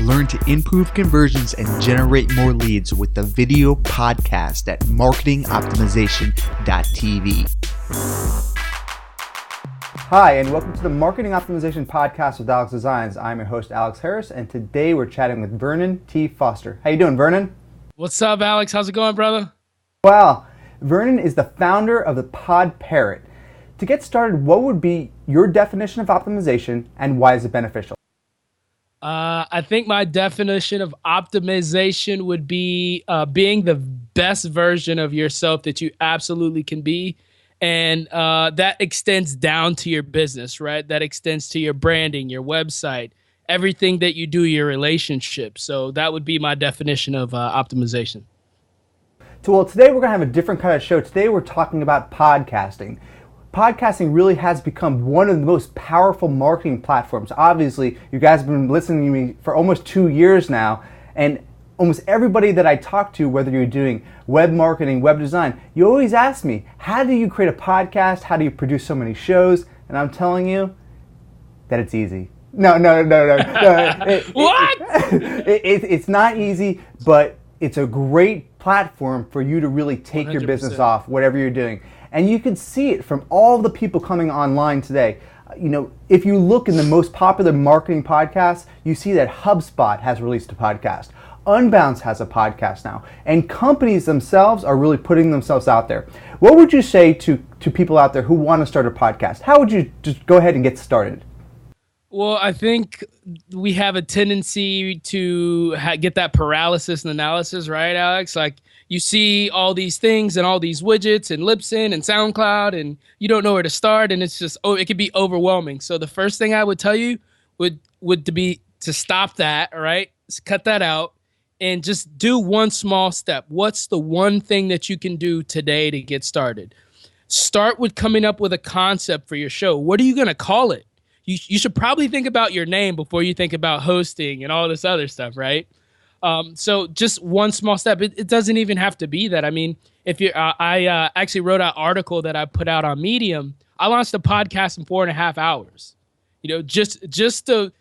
Learn to improve conversions and generate more leads with the video podcast at marketingoptimization.tv. Hi, and welcome to the Marketing Optimization Podcast with Alex Designs. I'm your host, Alex Harris, and today we're chatting with Vernon T. Foster. How you doing, Vernon? What's up, Alex? How's it going, brother? Well, Vernon is the founder of the Pod Parrot. To get started, what would be your definition of optimization, and why is it beneficial? I think my definition of optimization would be being the best version of yourself that you absolutely can be. And that extends down to your business, right? That extends to your branding, your website, everything that you do, your relationship. So that would be my definition of optimization. So, well, today we're going to have a different kind of show. Today we're talking about podcasting. Podcasting really has become one of the most powerful marketing platforms. Obviously, you guys have been listening to me for almost 2 years now, and almost everybody that I talk to, whether you're doing web marketing, web design, you always ask me, how do you create a podcast? How do you produce so many shows? And I'm telling you that it's easy. No. What? It's not easy, but it's a great platform for you to really take 100%. Your business off, whatever you're doing. And you can see it from all the people coming online today. You know, if you look in the most popular marketing podcasts, you see that HubSpot has released a podcast. Unbounce has a podcast now. And companies themselves are really putting themselves out there. What would you say to people out there who want to start a podcast? How would you just go ahead and get started? Well, I think we have a tendency to get that paralysis analysis, right, Alex? Like, you see all these things and all these widgets and Libsyn and SoundCloud, and you don't know where to start, and it's just, it could be overwhelming. So the first thing I would tell you would be to stop that, all right? Cut that out and just do one small step. What's the one thing that you can do today to get started? Start with coming up with a concept for your show. What are you going to call it? You should probably think about your name before you think about hosting and all this other stuff, right? So just one small step. It doesn't even have to be that. I mean, if you, I actually wrote an article that I put out on Medium. I launched a podcast in 4.5 hours. You know, just to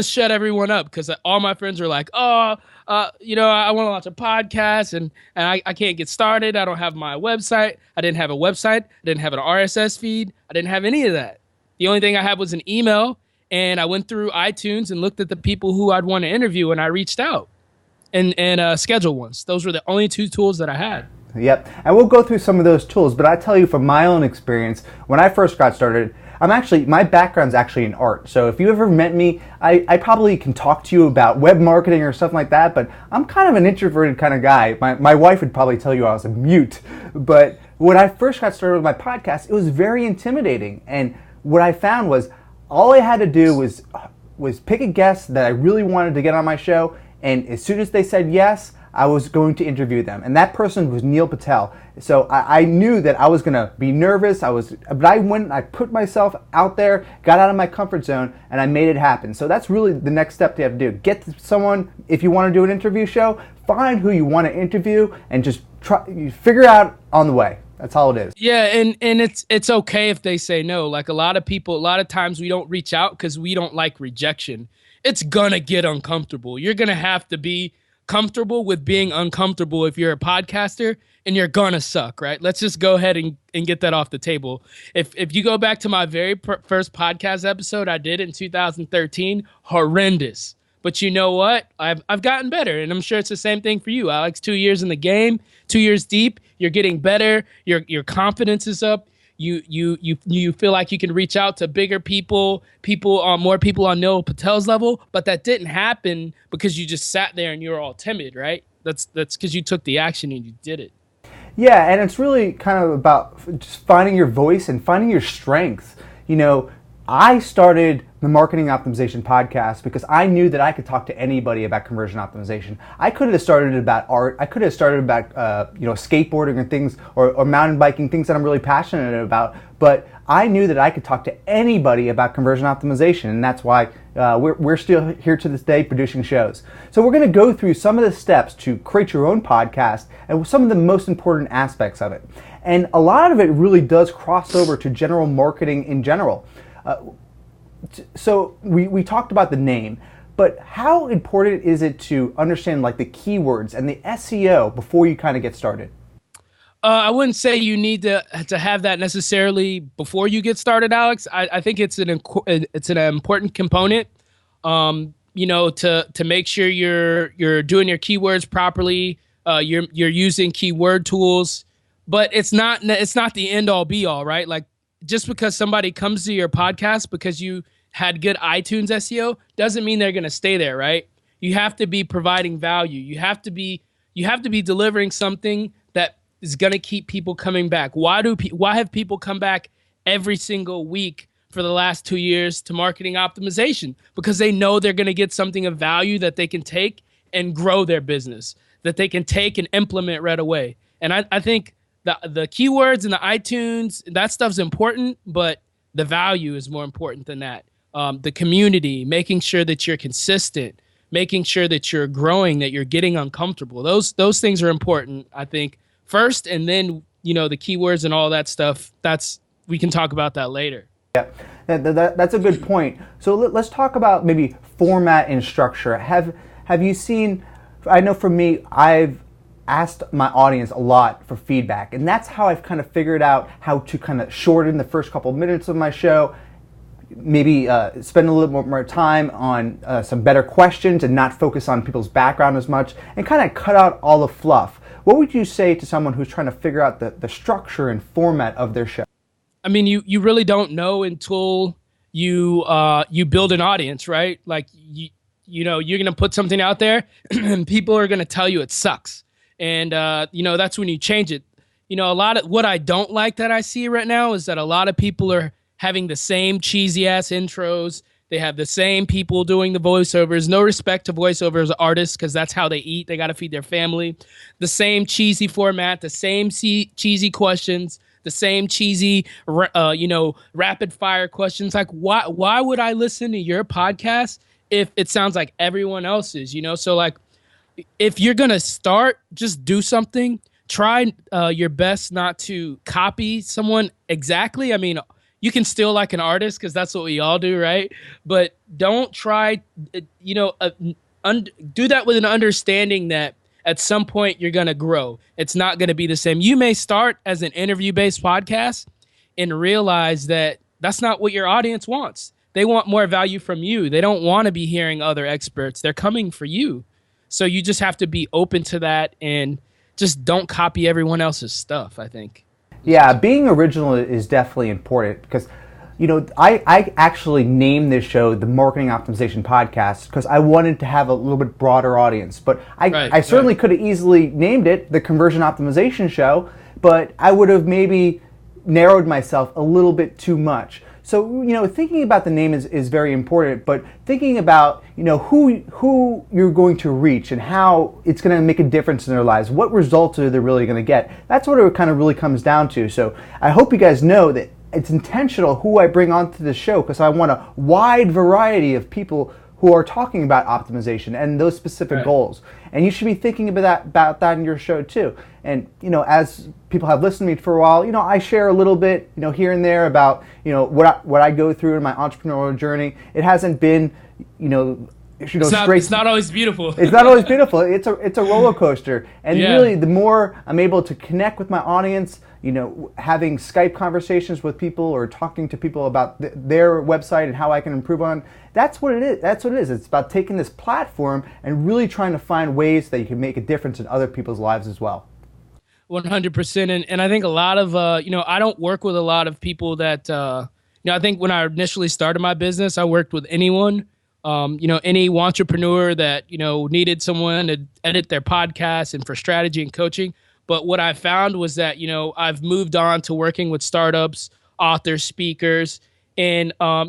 shut everyone up, because all my friends were like, I want to launch a podcast and I can't get started. I don't have my website. I didn't have a website. I didn't have an RSS feed. I didn't have any of that. The only thing I had was an email, and I went through iTunes and looked at the people who I'd want to interview, and I reached out and scheduled ones. Those were the only 2 tools that I had. Yep, and we'll go through some of those tools, but I tell you from my own experience, when I first got started, my background's actually in art. So if you ever met me, I probably can talk to you about web marketing or something like that, but I'm kind of an introverted kind of guy. My wife would probably tell you I was a mute, but when I first got started with my podcast, it was very intimidating. And what I found was all I had to do was pick a guest that I really wanted to get on my show, and as soon as they said yes, I was going to interview them. And that person was Neil Patel. So I knew that I was going to be nervous. But I went, I put myself out there, got out of my comfort zone, and I made it happen. So that's really the next step you have to do. Get someone, if you want to do an interview show, find who you want to interview and just figure out on the way. That's all it is. Yeah, and it's okay if they say no. Like a lot of times we don't reach out because we don't like rejection. It's gonna get uncomfortable. You're gonna have to be comfortable with being uncomfortable if you're a podcaster, and you're gonna suck, right? Let's just go ahead and get that off the table. If you go back to my very first podcast episode I did in 2013, horrendous. But you know what? I've gotten better, and I'm sure it's the same thing for you, Alex. 2 years in the game, 2 years deep, you're getting better. Your confidence is up. You feel like you can reach out to bigger people, more people on Neil Patel's level. But that didn't happen because you just sat there and you were all timid, right? That's because you took the action and you did it. Yeah, and it's really kind of about just finding your voice and finding your strengths. You know, I started the Marketing Optimization Podcast because I knew that I could talk to anybody about conversion optimization. I could have started about art. I could have started about skateboarding and things, or mountain biking, things that I'm really passionate about. But I knew that I could talk to anybody about conversion optimization, and that's why we're still here to this day producing shows. So we're going to go through some of the steps to create your own podcast and some of the most important aspects of it. And a lot of it really does cross over to general marketing in general. So we talked about the name, but how important is it to understand like the keywords and the SEO before you kind of get started? I wouldn't say you need to have that necessarily before you get started, Alex. I think it's an important component. To make sure you're doing your keywords properly. You're using keyword tools, but it's not the end all be all, right? Like just because somebody comes to your podcast because you had good iTunes SEO doesn't mean they're going to stay there, right? You have to be providing value. You have to be delivering something that is going to keep people coming back. Why have people come back every single week for the last 2 years to marketing optimization? Because they know they're going to get something of value that they can take and grow their business, that they can take and implement right away. And I think the keywords and the iTunes, that stuff's important, but the value is more important than that. The community, making sure that you're consistent, making sure that you're growing, that you're getting uncomfortable. Those things are important, I think, first, and then, the keywords and all that stuff, we can talk about that later. Yeah, that's a good point. So let's talk about maybe format and structure. Have you seen, I know for me, I've asked my audience a lot for feedback, and that's how I've kind of figured out how to kind of shorten the first couple of minutes of my show, maybe spend a little more time on some better questions and not focus on people's background as much, and kind of cut out all the fluff. What would you say to someone who's trying to figure out the structure and format of their show? I mean, you really don't know until you build an audience, right? Like you're gonna put something out there, and people are gonna tell you it sucks, and that's when you change it. A lot of what I don't like that I see right now is that a lot of people are having the same cheesy ass intros. They have the same people doing the voiceovers. No respect to voiceovers artists because that's how they eat. They got to feed their family. The same cheesy format, the same cheesy questions, the same cheesy, rapid fire questions. Like, why would I listen to your podcast if it sounds like everyone else's? So like, if you're gonna start, just do something. Try your best not to copy someone exactly. I mean, you can steal like an artist because that's what we all do, right? But don't try, do that with an understanding that at some point you're going to grow. It's not going to be the same. You may start as an interview-based podcast and realize that that's not what your audience wants. They want more value from you. They don't want to be hearing other experts. They're coming for you. So you just have to be open to that and just don't copy everyone else's stuff, I think. Yeah, being original is definitely important because, I actually named this show the Marketing Optimization Podcast because I wanted to have a little bit broader audience. But I certainly could have easily named it the Conversion Optimization Show, but I would have maybe narrowed myself a little bit too much. So, thinking about the name is very important, but thinking about, who you're going to reach and how it's going to make a difference in their lives, what results are they really going to get? That's what it kind of really comes down to. So I hope you guys know that it's intentional who I bring onto the show because I want a wide variety of people who are talking about optimization and those specific goals. And you should be thinking about that in your show too. And, as people have listened to me for a while, I share a little bit, here and there about, what I go through in my entrepreneurial journey. It hasn't been, it's not always beautiful. It's not always beautiful. It's a roller coaster. And really, the more I'm able to connect with my audience, having Skype conversations with people or talking to people about their website and how I can improve on, that's what it is. It's about taking this platform and really trying to find ways that you can make a difference in other people's lives as well. 100%. And I think a lot of, I don't work with a lot of people that, I think when I initially started my business, I worked with anyone. Any entrepreneur that, needed someone to edit their podcast and for strategy and coaching. But what I found was that, I've moved on to working with startups, authors, speakers, and, a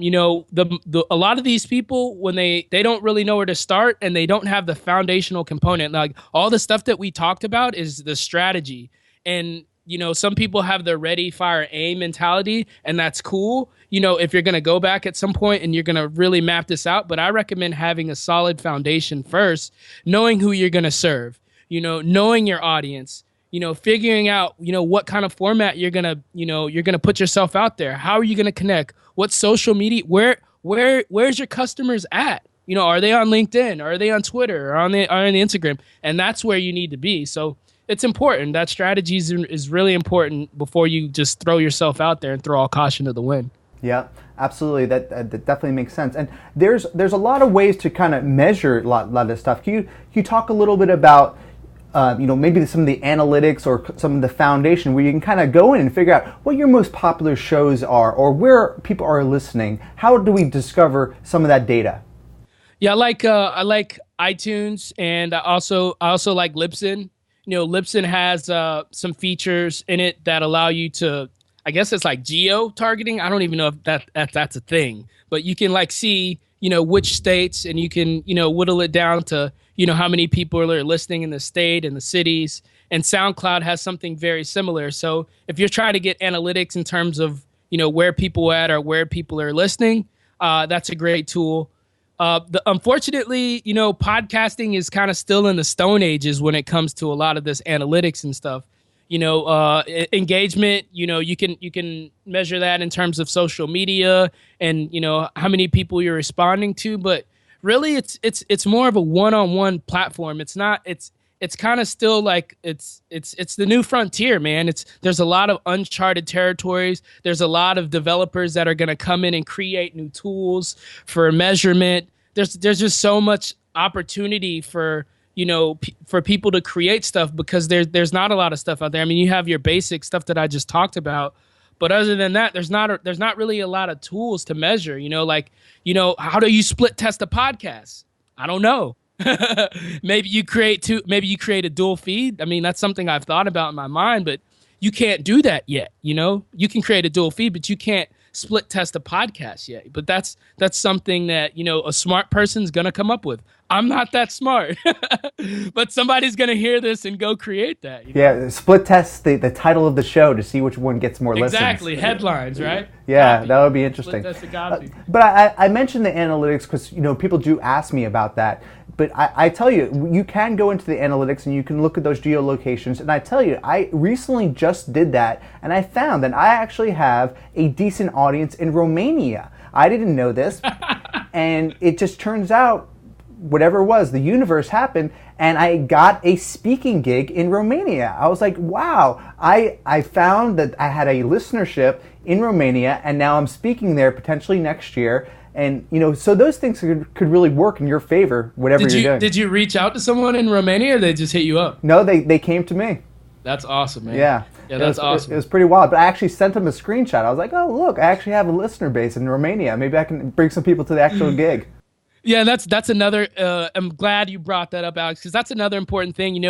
lot of these people, when they don't really know where to start and they don't have the foundational component, like all the stuff that we talked about is the strategy. And, some people have the ready, fire, aim mentality, and that's cool. If you're going to go back at some point and you're going to really map this out, but I recommend having a solid foundation first, knowing who you're going to serve, knowing your audience, figuring out, what kind of format you're going to put yourself out there. How are you going to connect? What social media, where's your customers at? are they on LinkedIn? Are they on Twitter? Or on the Instagram? And that's where you need to be. So it's important. That strategy is really important before you just throw yourself out there and throw all caution to the wind. Yeah, absolutely. That definitely makes sense. And there's a lot of ways to kind of measure a lot of this stuff. Can you talk a little bit about maybe some of the analytics or some of the foundation where you can kind of go in and figure out what your most popular shows are or where people are listening? How do we discover some of that data? Yeah, I like iTunes, and I also like Libsyn. Libsyn has some features in it that allow you to, I guess it's like geo targeting. I don't even know if that's a thing, but you can like see, which states, and you can, whittle it down to, how many people are listening in the state and the cities. And SoundCloud has something very similar. So if you're trying to get analytics in terms of, where people are at or where people are listening, that's a great tool. Unfortunately, podcasting is kind of still in the stone ages when it comes to a lot of this analytics and stuff. Engagement, you can measure that in terms of social media and, how many people you're responding to. But really, it's more of a one-on-one platform. It's not. It's kind of still like it's the new frontier, man. There's a lot of uncharted territories. There's a lot of developers that are going to come in and create new tools for measurement. There's just so much opportunity for for people to create stuff because there's not a lot of stuff out there. I mean, you have your basic stuff that I just talked about, but other than that, there's not really a lot of tools to measure. How do you split test a podcast? I don't know. Maybe you create a dual feed. I mean, that's something I've thought about in my mind, but you can't do that yet. You can create a dual feed, but you can't split test a podcast yet. But that's something that, a smart person's going to come up with. I'm not that smart, but somebody's going to hear this and go create that. Yeah, split test the title of the show to see which one gets more listens. Exactly, headlines, right? Yeah, copy. That would be interesting. Split test the copy. But I mentioned the analytics because, people do ask me about that. But I tell you, you can go into the analytics and you can look at those geolocations. And I tell you, I recently just did that, and I found that I actually have a decent audience in Romania. I didn't know this, and it just turns out, whatever it was, the universe happened, and I got a speaking gig in Romania. I was like, wow, I found that I had a listenership in Romania, and now I'm speaking there potentially next year. And, so those things could really work in your favor, whatever you're doing. Did you reach out to someone in Romania, or they just hit you up? No, they came to me. That's awesome, man. Yeah, that's awesome. It was pretty wild, but I actually sent them a screenshot. I was like, oh, look, I actually have a listener base in Romania. Maybe I can bring some people to the actual gig. Yeah, that's another. I'm glad you brought that up, Alex, because that's another important thing.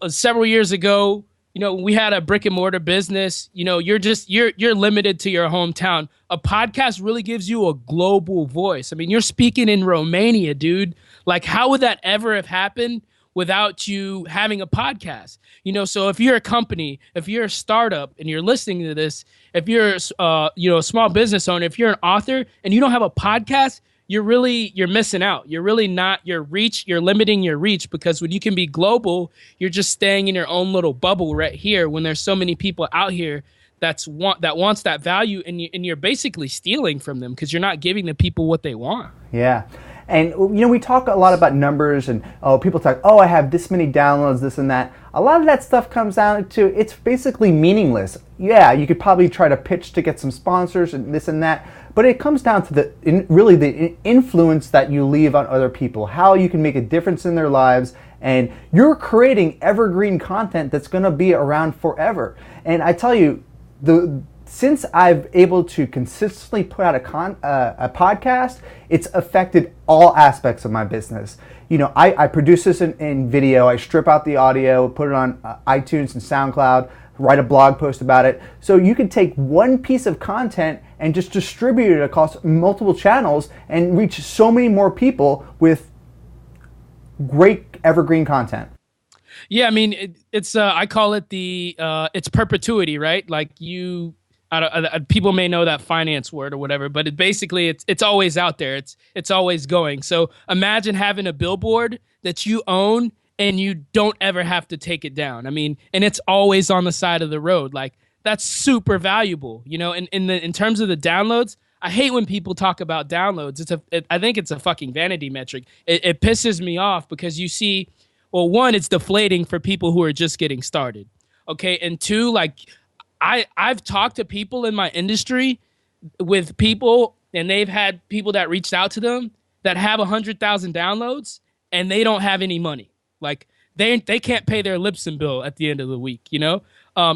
Several years ago, we had a brick and mortar business. You're limited to your hometown. A podcast really gives you a global voice. I mean, you're speaking in Romania, dude. Like, how would that ever have happened without you having a podcast? So if you're a company, if you're a startup and you're listening to this, if you're a small business owner, if you're an author and you don't have a podcast, you're missing out. You're really not you're limiting your reach, because when you can be global, you're just staying in your own little bubble right here when there's so many people out here that wants that value, and you're basically stealing from them because you're not giving the people what they want. Yeah. And, we talk a lot about numbers and, people talk, I have this many downloads, this and that. A lot of that stuff comes down to, it's basically meaningless. Yeah, you could probably try to pitch to get some sponsors and this and that, but it comes down to the influence that you leave on other people, how you can make a difference in their lives, and you're creating evergreen content that's going to be around forever. And I tell you, since I've able to consistently put out a podcast, it's affected all aspects of my business. I produce this in video, I strip out the audio, put it on iTunes and SoundCloud, write a blog post about it. So you can take one piece of content and just distribute it across multiple channels and reach so many more people with great evergreen content. Yeah, I mean, it's I call it it's perpetuity, right? Like people may know that finance word or whatever, but it's always out there. It's always going. So imagine having a billboard that you own and you don't ever have to take it down. I mean, and it's always on the side of the road. Like, that's super valuable, And in terms of the downloads, I hate when people talk about downloads. I think it's a fucking vanity metric. It pisses me off because you see, well, one, it's deflating for people who are just getting started. Okay, and two, like I've talked to people in my industry with people, and they've had people that reached out to them that have 100,000 downloads, and they don't have any money. Like they can't pay their Libsyn bill at the end of the week, you know?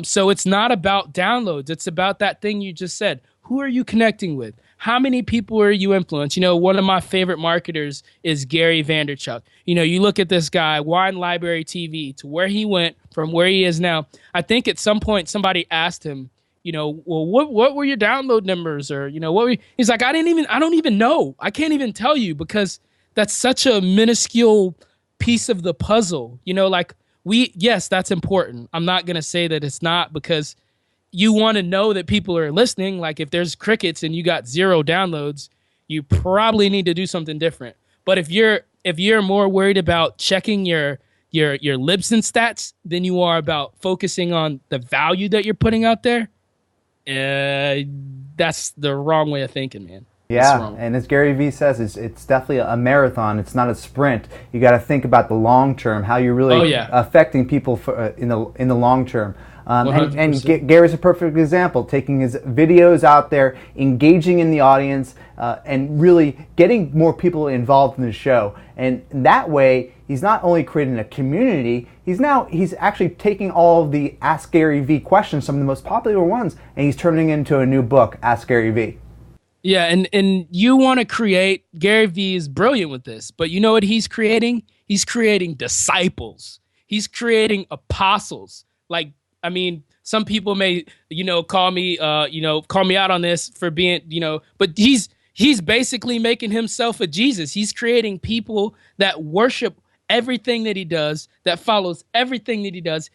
So it's not about downloads. It's about that thing you just said. Who are you connecting with? How many people are you influenced? You know, one of my favorite marketers is Gary Vaynerchuk. You know, you look at this guy, Wine Library TV, to where he went from where he is now. I think at some point somebody asked him, you know, well, what were your download numbers? Or, you know, he's like, I don't even know. I can't even tell you because that's such a minuscule piece of the puzzle. You know, like yes, that's important. I'm not going to say that it's not, because you want to know that people are listening. Like if there's crickets and you got 0 downloads, you probably need to do something different. But if you're more worried about checking your Libsyn stats than you are about focusing on the value that you're putting out there, that's the wrong way of thinking, man. Yeah, and as Gary Vee says, it's definitely a marathon. It's not a sprint. You got to think about the long term, how you're really affecting people in the long term. And Gary's a perfect example, taking his videos out there, engaging in the audience, and really getting more people involved in the show. And that way, he's not only creating a community, he's actually taking all of the Ask Gary Vee questions, some of the most popular ones, and he's turning it into a new book, Ask Gary Vee. Yeah, and you want to create, Gary Vee is brilliant with this, but you know what he's creating? He's creating disciples. He's creating apostles. Like, I mean, some people may, call me out on this for being, but he's basically making himself a Jesus. He's creating people that worship everything that he does, that follows everything that he does.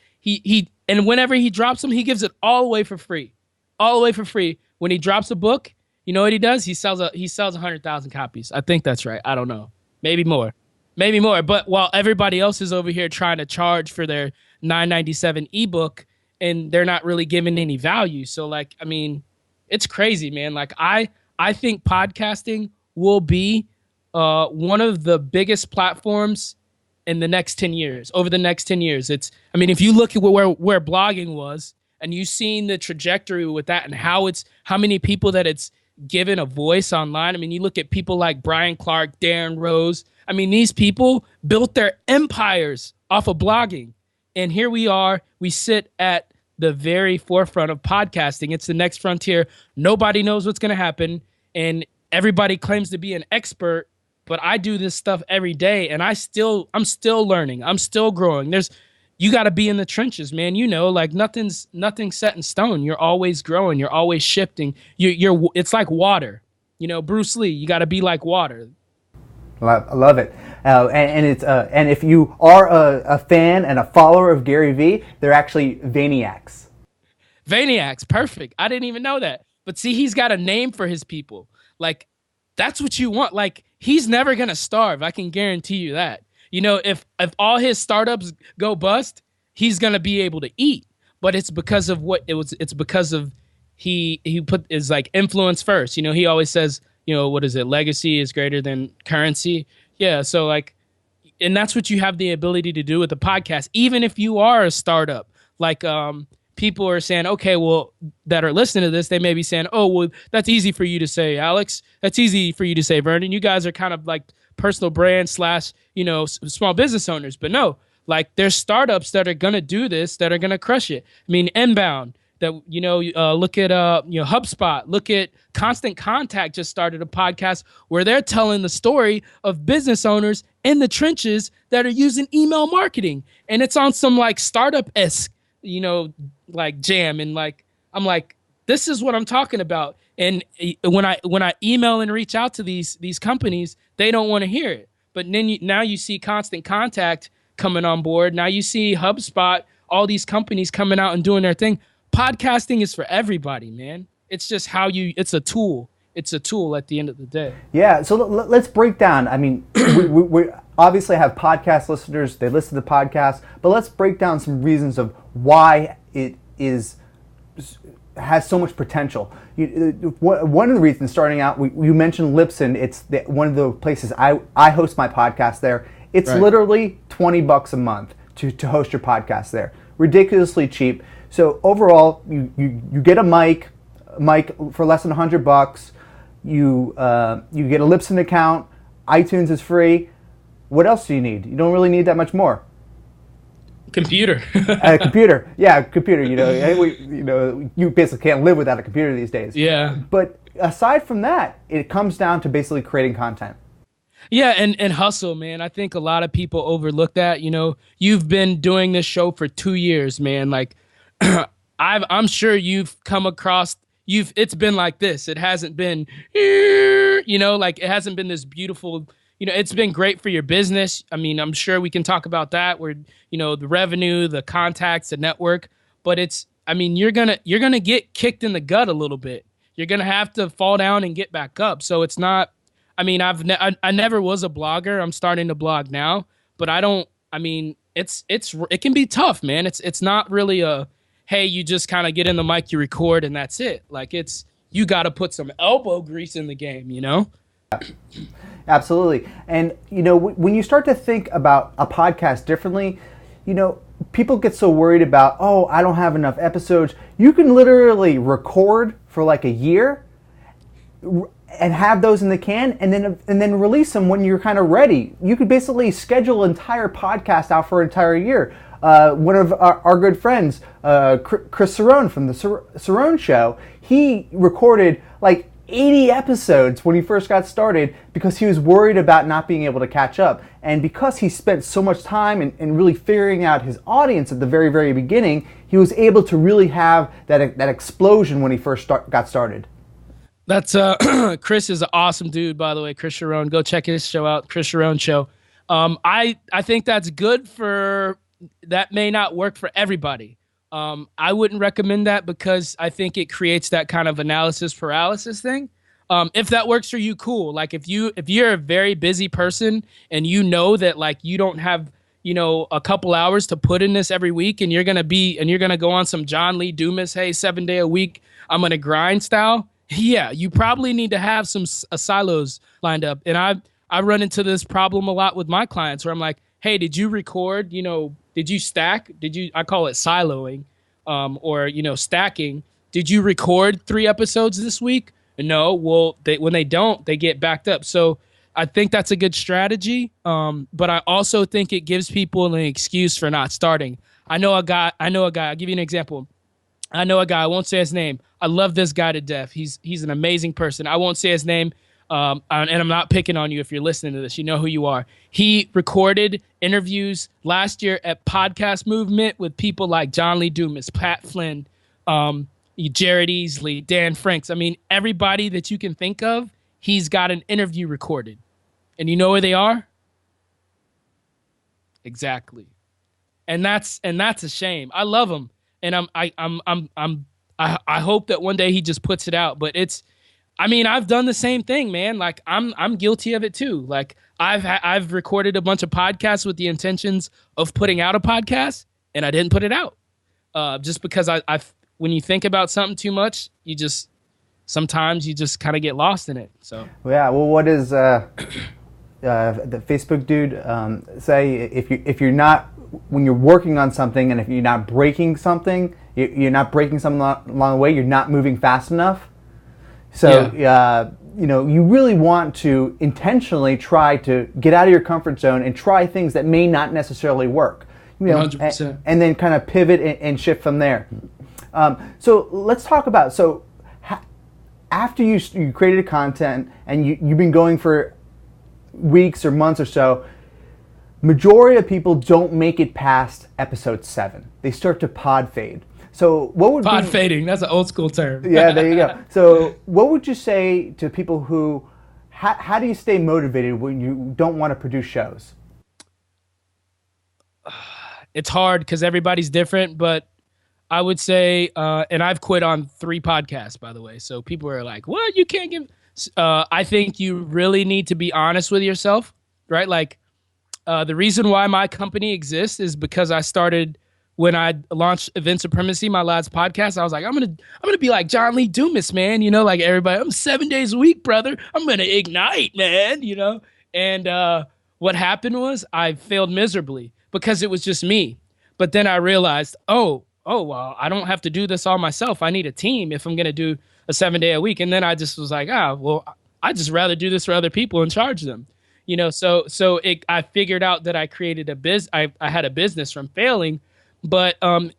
And whenever he drops them, he gives it all away for free. All the way for free. When he drops a book, you know what he does? He sells 100,000 copies. I think that's right. I don't know. Maybe more. But while everybody else is over here trying to charge for their $9.97 ebook, and they're not really giving any value. So, like, I mean, it's crazy, man. Like, I think podcasting will be one of the biggest platforms in the next 10 years. Over the next 10 years, if you look at where blogging was, and you've seen the trajectory with that, and how many people that it's given a voice online. I mean, you look at people like Brian Clark, Darren Rose. I mean, these people built their empires off of blogging. And here we are. We sit at the very forefront of podcasting. It's the next frontier. Nobody knows what's going to happen. And everybody claims to be an expert. But I do this stuff every day. And I'm still learning. I'm still growing. You got to be in the trenches, man. Like nothing's set in stone. You're always growing. You're always shifting. It's like water. Bruce Lee, you got to be like water. I love it. And if you are a fan and a follower of Gary Vee, they're actually Vayniacs. Vayniacs, perfect. I didn't even know that. But see, he's got a name for his people. Like, that's what you want. Like, he's never going to starve. I can guarantee you that. If all his startups go bust, he's going to be able to eat. But it's because of it's because of he put his like influence first. He always says, what is it? Legacy is greater than currency. Yeah. So like, and that's what you have the ability to do with the podcast. Even if you are a startup, like people are saying, okay, well, that are listening to this, they may be saying, oh, well, that's easy for you to say, Alex. That's easy for you to say, Vernon. You guys are kind of like personal brand / small business owners. But no, like there's startups that are going to do this, that are going to crush it. I mean, Inbound, that, look at, HubSpot, look at Constant Contact just started a podcast where they're telling the story of business owners in the trenches that are using email marketing. And it's on some like startup-esque, like jam. And like, I'm like, this is what I'm talking about. And when I email and reach out to these companies, they don't want to hear it. But then now you see Constant Contact coming on board. Now you see HubSpot, all these companies coming out and doing their thing. Podcasting is for everybody, man. It's just it's a tool. It's a tool at the end of the day. Yeah, so let's break down. I mean, we obviously have podcast listeners. They listen to the podcast. But let's break down some reasons of why it is has so much potential. One of the reasons starting out, you mentioned Libsyn. It's one of the places I host my podcast there. It's Right. literally $20 a month to host your podcast there. Ridiculously cheap. So overall, you get a mic for less than $100. You get a Libsyn account. iTunes is free. What else do you need? You don't really need that much more. Computer. A computer, yeah, computer. You basically can't live without a computer these days. Yeah. But aside from that, it comes down to basically creating content. Yeah, and hustle, man. I think a lot of people overlook that. You've been doing this show for 2 years, man. Like, I'm sure you've come across. It's been like this. It hasn't been, like it hasn't been this beautiful. It's been great for your business. I mean, I'm sure we can talk about that. Where the revenue, the contacts, the network. But you're gonna get kicked in the gut a little bit. You're gonna have to fall down and get back up. So it's not. I never was a blogger. I'm starting to blog now, but I don't. It can be tough, man. It's not really a hey, you just kind of get in the mic, you record, and that's it. Like you got to put some elbow grease in the game, Absolutely. And when you start to think about a podcast differently, people get so worried about, oh, I don't have enough episodes. You can literally record for like a year and have those in the can, and then release them when you're kind of ready. You could basically schedule an entire podcast out for an entire year. One of our good friends, Chris Rowan from the Rowan Show, he recorded like 80 episodes when he first got started because he was worried about not being able to catch up. And because he spent so much time in really figuring out his audience at the very, very beginning, he was able to really have that explosion when he first got started. That's Chris is an awesome dude, by the way. Chris Sharon, go check his show out, Chris Sharon Show. I think that's good that may not work for everybody. I wouldn't recommend that because I think it creates that kind of analysis paralysis thing. If that works for you, cool. Like if you're a very busy person and that like you don't have a couple hours to put in this every week, and you're gonna go on some John Lee Dumas, hey, 7 day a week, I'm gonna grind style. Yeah, you probably need to have some silos lined up. And I run into this problem a lot with my clients where I'm like, hey, did you record? Did you stack? I call it siloing, or stacking. Did you record 3 episodes this week? No. Well, when they don't, they get backed up. So I think that's a good strategy. But I also think it gives people an excuse for not starting. I know a guy. I'll give you an example. I know a guy. I won't say his name. I love this guy to death. He's an amazing person. I won't say his name. And I'm not picking on you if you're listening to this. You know who you are. He recorded interviews last year at Podcast Movement with people like John Lee Dumas, Pat Flynn, Jared Easley, Dan Franks. I mean, everybody that you can think of, he's got an interview recorded. And you know where they are? Exactly. And that's a shame. I love him. And I hope that one day he just puts it out. But I've done the same thing, man. Like I'm guilty of it too. Like I've recorded a bunch of podcasts with the intentions of putting out a podcast, and I didn't put it out. Just because when you think about something too much, sometimes you just kind of get lost in it. So yeah. Well, what does the Facebook dude say? If you're not, when you're working on something, and if you're not breaking something, you're not breaking something along the way, you're not moving fast enough. So, yeah. You really want to intentionally try to get out of your comfort zone and try things that may not necessarily work. 100%. And then kind of pivot and shift from there. So let's talk about, after you created content and you've been going for weeks or months or so, majority of people don't make it past episode 7. They start to pod fade. So what would pod fading? That's an old school term. Yeah, there you go. So what would you say to people who, how do you stay motivated when you don't want to produce shows? It's hard because everybody's different, but I would say, and I've quit on 3 podcasts, by the way. So people are like, what? You can't give. I think you really need to be honest with yourself, right? Like the reason why my company exists is because I started when I launched Event Supremacy, my last podcast, I was like, I'm gonna be like John Lee Dumas, man. Like everybody, I'm 7 days a week, brother. I'm gonna ignite, man. And what happened was I failed miserably because it was just me. But then I realized, well, I don't have to do this all myself. I need a team if I'm gonna do a 7 day a week. And then I just was like, well, I just rather do this for other people and charge them. I figured out that I created I had a business from failing. But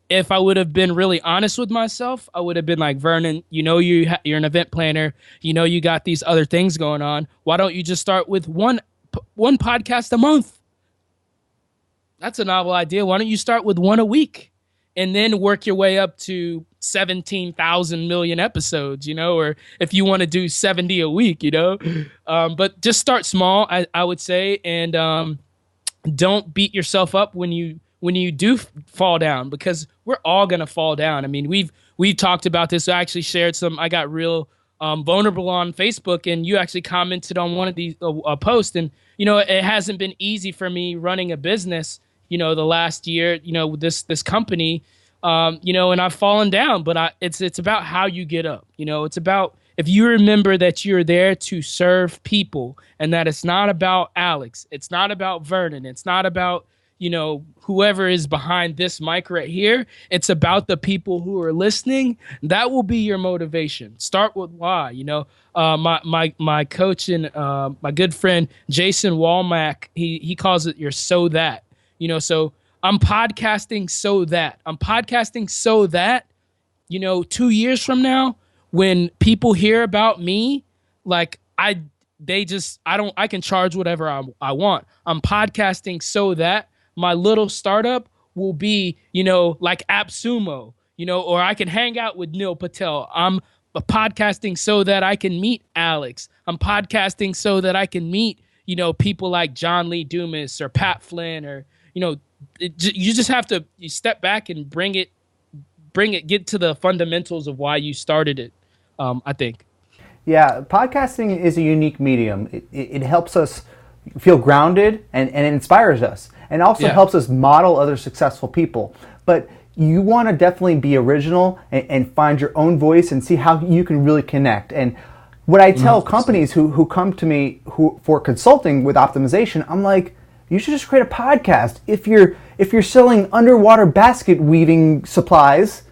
if I would have been really honest with myself, I would have been like, Vernon, you're an event planner. You got these other things going on. Why don't you just start with one podcast a month? That's a novel idea. Why don't you start with one a week and then work your way up to 17,000 million episodes, or if you want to do 70 a week, but just start small, I would say. And don't beat yourself up when you do fall down, because we're all going to fall down. I mean, we've talked about this. I actually shared I got real vulnerable on Facebook, and you actually commented on one of these posts. And, it hasn't been easy for me running a business, the last year, with this company, and I've fallen down, but it's about how you get up. It's about, if you remember that you're there to serve people, and that it's not about Alex, it's not about Vernon, it's not about, whoever is behind this mic right here. It's about the people who are listening. That will be your motivation. Start with why. My coach and my good friend Jason Walmack, he calls it your so that. So I'm podcasting so that. 2 years from now, when people hear about me, like I can charge whatever I want. I'm podcasting so that my little startup will be, like AppSumo, or I can hang out with Neil Patel. I'm podcasting so that I can meet Alex. I'm podcasting so that I can meet, people like John Lee Dumas or Pat Flynn, or, you just have to step back and get to the fundamentals of why you started it, I think. Yeah, podcasting is a unique medium. It helps us feel grounded, and it inspires us, and also helps us model other successful people. But you want to definitely be original and find your own voice and see how you can really connect. And what I tell companies who come to me for consulting with optimization, I'm like, you should just create a podcast. If you're selling underwater basket weaving supplies,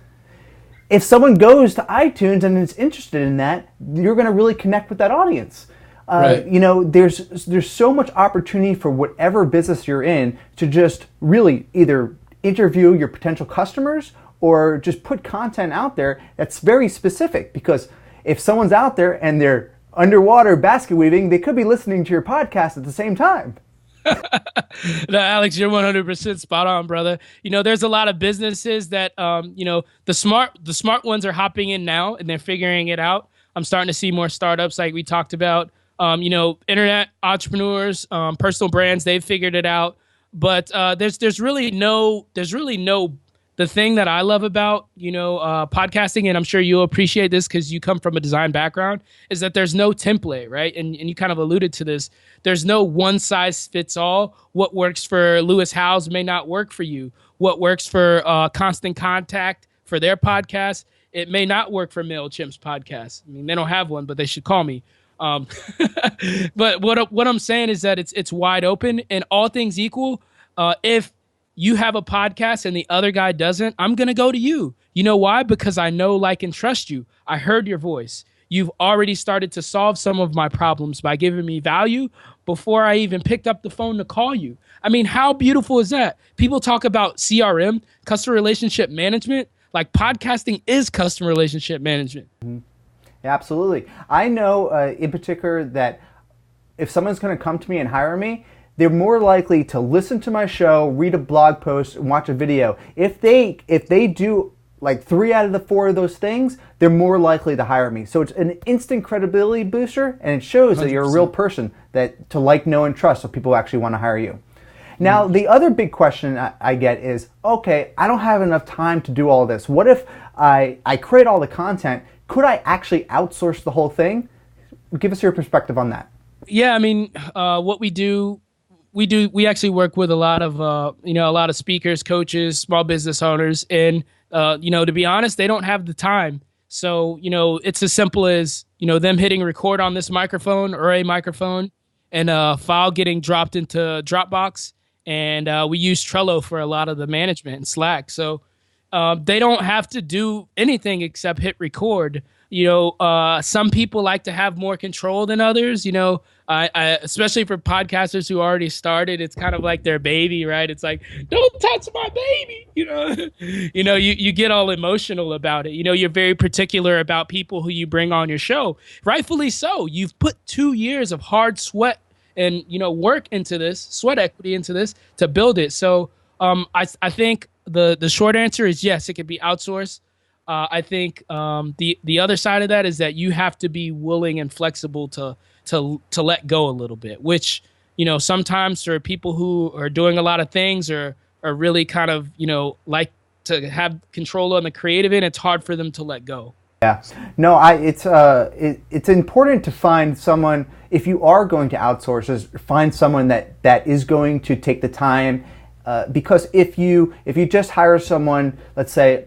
if someone goes to iTunes and is interested in that, you're going to really connect with that audience. Right. There's so much opportunity for whatever business you're in to just really either interview your potential customers or just put content out there that's very specific. Because if someone's out there and they're underwater basket weaving, they could be listening to your podcast at the same time. No, Alex, you're 100% spot on, brother. There's a lot of businesses that, the smart ones are hopping in now and they're figuring it out. I'm starting to see more startups like we talked about. Internet entrepreneurs, personal brands, they've figured it out. But there's really no. The thing that I love about podcasting, and I'm sure you'll appreciate this because you come from a design background, is that there's no template, right? And you kind of alluded to this. There's no one size fits all. What works for Lewis Howes may not work for you. What works for Constant Contact for their podcast, it may not work for MailChimp's podcast. I mean, they don't have one, but they should call me. But what I'm saying is that it's wide open, and all things equal, if you have a podcast and the other guy doesn't, I'm going to go to you. You know why? Because I know, like, and trust you. I heard your voice. You've already started to solve some of my problems by giving me value before I even picked up the phone to call you. I mean, how beautiful is that? People talk about CRM, customer relationship management. Like, podcasting is customer relationship management. Mm-hmm. Yeah, absolutely. I know in particular that if someone's going to come to me and hire me, they're more likely to listen to my show, read a blog post, and watch a video. If they do like 3 out of the 4 of those things, they're more likely to hire me. So it's an instant credibility booster, and it shows 100%. That you're a real person that to like, know, and trust, so people actually want to hire you. Now, the other big question I get is, okay, I don't have enough time to do all this. What if I create all the content? Could I actually outsource the whole thing? Give us your perspective on that. Yeah, I mean, what we do we actually work with a lot of a lot of speakers, coaches, small business owners, and to be honest, they don't have the time. So it's as simple as them hitting record on this microphone or a microphone, and a file getting dropped into Dropbox, and we use Trello for a lot of the management and Slack. So they don't have to do anything except hit record. Some people like to have more control than others. I especially for podcasters who already started, it's kind of like their baby, right? It's like, don't touch my baby. You get all emotional about it. You're very particular about people who you bring on your show. Rightfully so. You've put 2 years of hard sweat and work into this, sweat equity into this to build it. So I think the short answer is yes, it could be outsourced. I think the other side of that is that you have to be willing and flexible to let go a little bit, which sometimes for people who are doing a lot of things or are really kind of like to have control on the creative end, it's hard for them to let go. Yeah, no, it's important to find someone, if you are going to outsource, is find someone that is going to take the time, because if you just hire someone, let's say,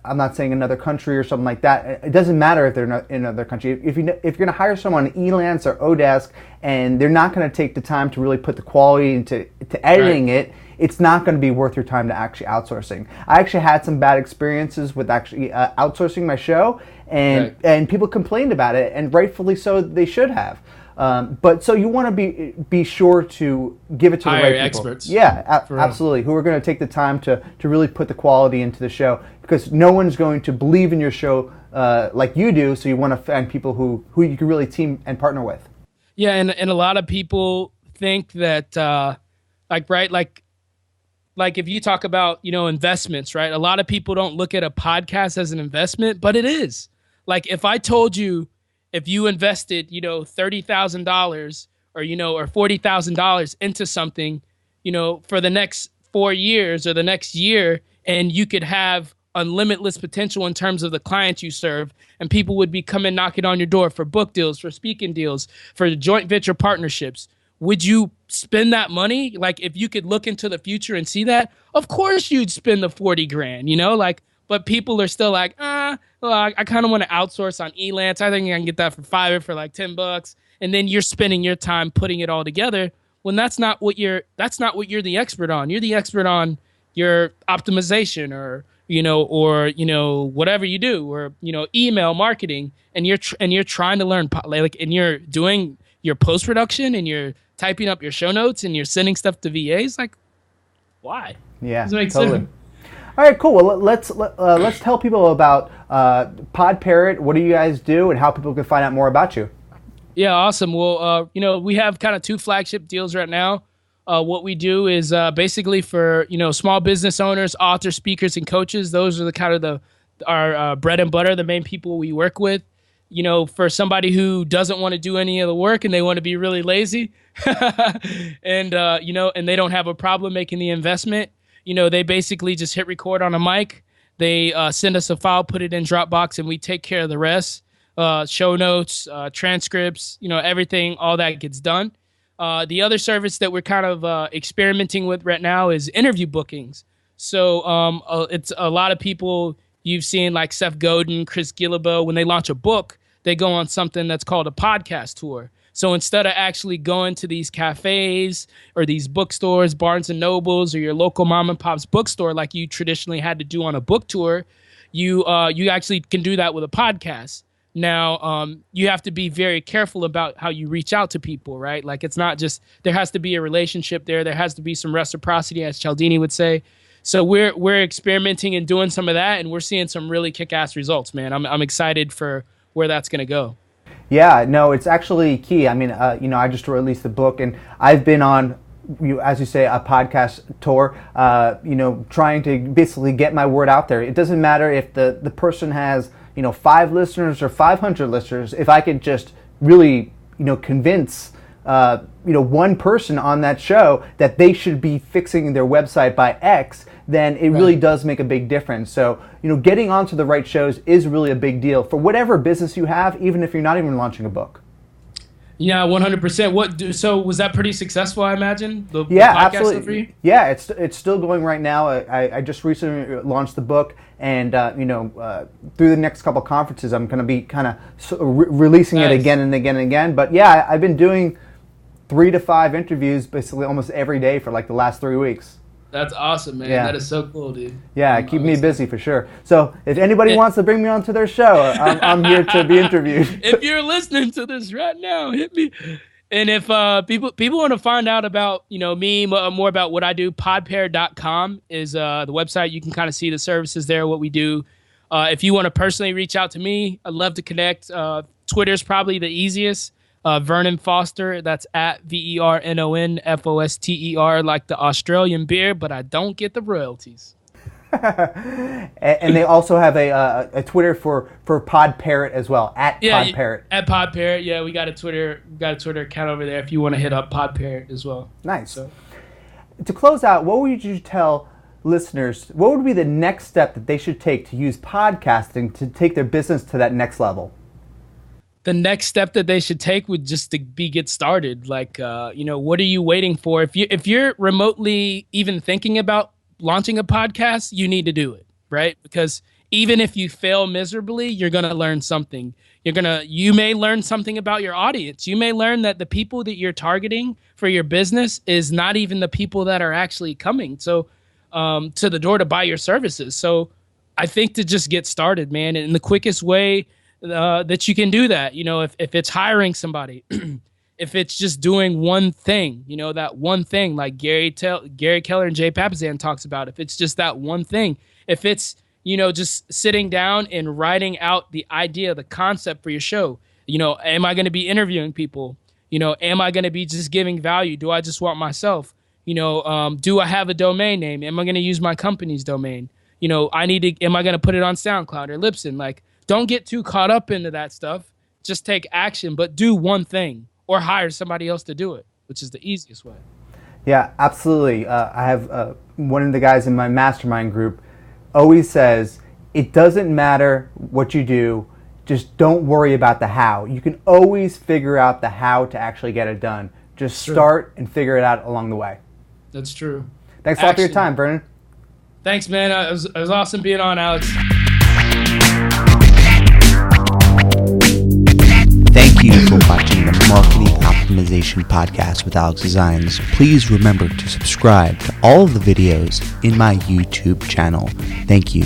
I'm not saying another country or something like that. It doesn't matter if they're not in another country. If you're going to hire someone on Elance or Odesk and they're not going to take the time to really put the quality into editing it, it's not going to be worth your time to actually outsourcing. I actually had some bad experiences with actually outsourcing my show, and people complained about it, and rightfully so, they should have. But so you want to be sure to give it to the right people. Experts. Yeah, absolutely. Who are going to take the time to really put the quality into the show, because no one's going to believe in your show like you do. So you want to find people who you can really team and partner with. Yeah, and a lot of people think that like if you talk about investments, right? A lot of people don't look at a podcast as an investment, but it is. Like if I told you, if you invested, $30,000 or $40,000 into something, for the next 4 years or the next year, and you could have unlimitless potential in terms of the clients you serve, and people would be coming knocking on your door for book deals, for speaking deals, for joint venture partnerships, would you spend that money? Like if you could look into the future and see that, of course you'd spend the 40 grand, but people are still like, well, I kind of want to outsource on Elance. I think I can get that for Fiverr for like $10. And then you're spending your time putting it all together when that's not what you're the expert on. You're the expert on your optimization or whatever you do, or, email marketing, and you're trying to learn, and you're doing your post-production and you're typing up your show notes and you're sending stuff to VAs. Like, why? Yeah, doesn't make totally. sense. All right, cool. Well, let's tell people about PodParrot. What do you guys do, and how people can find out more about you? Yeah, awesome. Well, we have kind of 2 flagship deals right now. What we do is basically for small business owners, authors, speakers, and coaches. Those are the kind of our bread and butter, the main people we work with. For somebody who doesn't want to do any of the work and they want to be really lazy, and and they don't have a problem making the investment. They basically just hit record on a mic. They send us a file, put it in Dropbox, and we take care of the rest. Show notes, transcripts, everything, all that gets done. The other service that we're kind of experimenting with right now is interview bookings. So it's a lot of people you've seen, like Seth Godin, Chris Guillebeau, when they launch a book, they go on something that's called a podcast tour. So instead of actually going to these cafes or these bookstores, Barnes and Nobles, or your local mom and pop's bookstore like you traditionally had to do on a book tour, you actually can do that with a podcast. Now, you have to be very careful about how you reach out to people, right? Like it's not just, there has to be a relationship there. There has to be some reciprocity, as Cialdini would say. So we're experimenting and doing some of that, and we're seeing some really kick-ass results, man. I'm excited for where that's going to go. Yeah, no, it's actually key. I mean, I just released the book, and I've been on, as you say, a podcast tour, trying to basically get my word out there. It doesn't matter if the person has, 5 listeners or 500 listeners. If I could just really, convince, one person on that show that they should be fixing their website by X, then it really does make a big difference. So, getting onto the right shows is really a big deal for whatever business you have, even if you're not even launching a book. Yeah, 100%. So was that pretty successful, I imagine? The Yeah, podcast absolutely. for you? Yeah, it's still going right now. I just recently launched the book, and through the next couple conferences, I'm going to be kind of releasing it Nice. again and again and again. But yeah, I've been doing 3 to 5 interviews basically almost every day for like the last 3 weeks. That's awesome, man. Yeah. That is so cool, dude. Yeah, keep me busy for sure. So if anybody wants to bring me onto their show, I'm here to be interviewed. If you're listening to this right now, hit me. And if people want to find out about me, more about what I do, podpair.com is the website. You can kind of see the services there, what we do. If you want to personally reach out to me, I'd love to connect. Twitter's probably the easiest. Vernon Foster, that's at VernonFoster, like the Australian beer, but I don't get the royalties. And they also have a Twitter for Pod Parrot as well, at Pod Parrot. At Pod Parrot, yeah, we got a Twitter account over there if you want to hit up Pod Parrot as well. Nice. So. To close out, what would you tell listeners? What would be the next step that they should take to use podcasting to take their business to that next level? The next step that they should take would just to get started. Like, what are you waiting for? If you're remotely even thinking about launching a podcast, you need to do it, right? Because even if you fail miserably, you're going to learn something. You may learn something about your audience. You may learn that the people that you're targeting for your business is not even the people that are actually coming to the door to buy your services. So I think to just get started, man, and the quickest way that you can do that, if it's hiring somebody, if it's just doing one thing, that one thing like Gary Keller and Jay Papasan talks about, if it's just that one thing, if it's, just sitting down and writing out the idea, the concept for your show, am I going to be interviewing people? Am I going to be just giving value? Do I just want myself? Do I have a domain name? Am I going to use my company's domain? Am I going to put it on SoundCloud or Libsyn? Like, don't get too caught up into that stuff. Just take action, but do one thing or hire somebody else to do it, which is the easiest way. Yeah, absolutely. I have one of the guys in my mastermind group always says, it doesn't matter what you do, just don't worry about the how. You can always figure out the how to actually get it done. Just start and figure it out along the way. That's true. Thanks a lot for your time, Vernon. Thanks, man. It was awesome being on, Alex. Thank you for watching the Marketing Optimization Podcast with Alex Designs. Please remember to subscribe to all of the videos in my YouTube channel. Thank you.